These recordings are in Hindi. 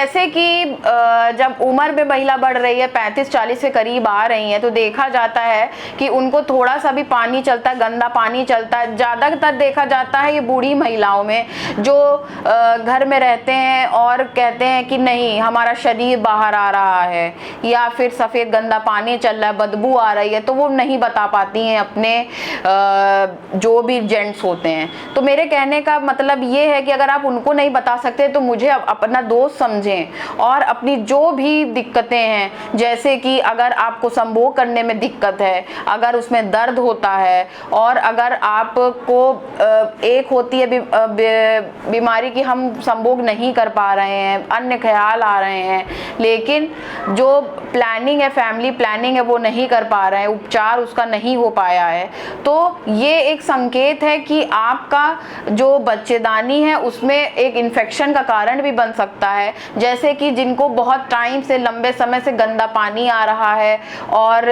जैसे कि जब उम्र में महिला बढ़ रही है, 35-40 के करीब आ रही है, तो देखा जाता है कि उनको थोड़ा सा भी पानी चलता है, गंदा पानी चलता है। ज़्यादातर देखा जाता है ये बूढ़ी महिलाओं में, जो घर में रहते हैं और कहते हैं कि नहीं हमारा शरीर बाहर आ रहा है, या फिर सफ़ेद गंदा पानी चल रहा है, बदबू आ रही है, तो वो नहीं बता पाती हैं अपने जो भी जेंट्स होते हैं। तो मेरे कहने का मतलब ये है कि अगर आप उनको नहीं बता सकते तो मुझे अपना दोस्त समझें और अपनी जो भी दिक्कतें हैं, जैसे कि अगर आपको संभोग करने में दिक्कत है, अगर उसमें दर्द होता है, और अगर आपको एक होती है बीमारी कि हम संभोग नहीं कर पा रहे हैं, अन्य ख्याल आ रहे हैं, लेकिन जो प्लानिंग है, फैमिली प्लानिंग है, वो नहीं कर पा रहे हैं, उपचार उसका नहीं हो पाया है, तो ये एक संकेत है कि आपका जो बच्चेदानी है उसमें एक इन्फेक्शन का कारण भी बन सकता है। जैसे कि जिनको बहुत टाइम से, लंबे समय से गंदा पानी आ रहा है और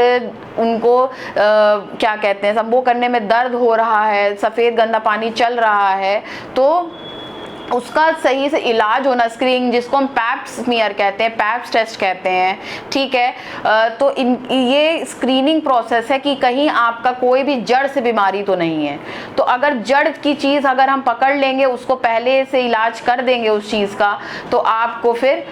उनको क्या कहते हैं, संभोग करने में दर्द हो रहा है, सफ़ेद गंदा पानी चल रहा है, तो उसका सही से इलाज होना, स्क्रीनिंग जिसको हम पैप स्मीयर कहते हैं, पैप्स टेस्ट कहते हैं, ठीक है। तो ये स्क्रीनिंग प्रोसेस है कि कहीं आपका कोई भी जड़ से बीमारी तो नहीं है। तो अगर जड़ की चीज़ अगर हम पकड़ लेंगे, उसको पहले से इलाज कर देंगे उस चीज़ का, तो आपको फिर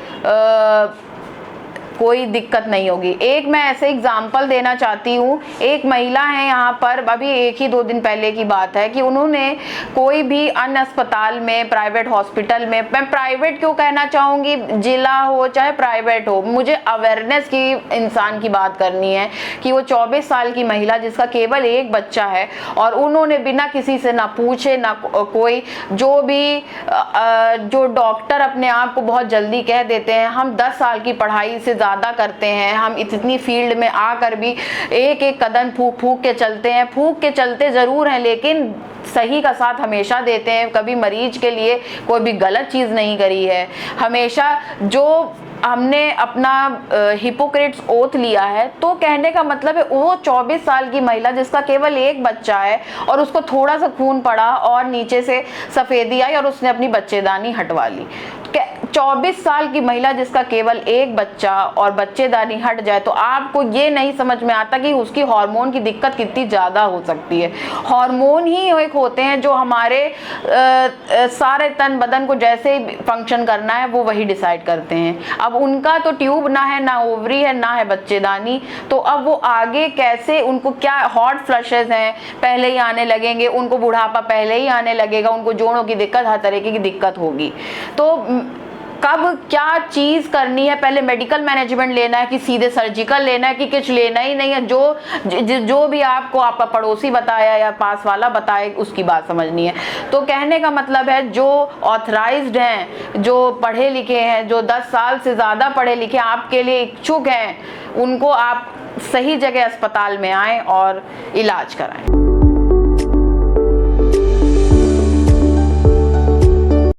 कोई दिक्कत नहीं होगी। एक मैं ऐसे एग्जाम्पल देना चाहती हूँ। एक महिला है यहाँ पर, अभी 1-2 दिन पहले की बात है, कि उन्होंने कोई भी अन्य अस्पताल में, प्राइवेट हॉस्पिटल में, मैं प्राइवेट क्यों कहना चाहूँगी, जिला हो चाहे प्राइवेट हो, मुझे अवेयरनेस की इंसान की बात करनी है कि वो 24 साल की महिला जिसका केवल एक बच्चा है, और उन्होंने बिना किसी से ना पूछे ना कोई, जो डॉक्टर अपने आप को बहुत जल्दी कह देते हैं, हम 10 साल की पढ़ाई से ज़्यादा करते हैं, हम इतनी फील्ड में आकर भी एक एक कदम फूक के चलते हैं, फूक के चलते ज़रूर हैं, लेकिन सही का साथ हमेशा देते हैं। कभी मरीज के लिए कोई भी गलत चीज़ नहीं करी है। हमेशा जो हमने अपना हिपोक्रेट्स ओथ लिया है, तो कहने का मतलब है वो 24 साल की महिला जिसका केवल एक बच्चा है और उसको थोड़ा सा खून पड़ा और नीचे से सफ़ेदी आई और उसने अपनी बच्चेदानी हटवा ली। 24 साल की महिला जिसका केवल एक बच्चा और बच्चेदानी हट जाए, तो आपको ये नहीं समझ में आता कि उसकी हार्मोन की दिक्कत कितनी ज़्यादा हो सकती है। हार्मोन ही एक होते हैं जो हमारे सारे तन बदन को जैसे फंक्शन करना है वो वही डिसाइड करते हैं। अब उनका तो ट्यूब ना है, ना ओवरी है, ना है बच्चेदानी, तो अब वो आगे कैसे, उनको क्या हॉट फ्लशेस हैं पहले ही आने लगेंगे, उनको बुढ़ापा पहले ही आने लगेगा, उनको जोड़ों की दिक्कत, हर तरीके की दिक्कत होगी। तो कब क्या चीज़ करनी है, पहले मेडिकल मैनेजमेंट लेना है कि सीधे सर्जिकल लेना है कि कुछ लेना ही नहीं है, जो भी आपको आपका पड़ोसी बताया या पास वाला बताए उसकी बात समझनी है। तो कहने का मतलब है जो ऑथराइज्ड हैं, जो पढ़े लिखे हैं, जो 10 साल से ज़्यादा पढ़े लिखे आपके लिए इच्छुक हैं, उनको आप सही जगह अस्पताल में आएँ और इलाज कराएं।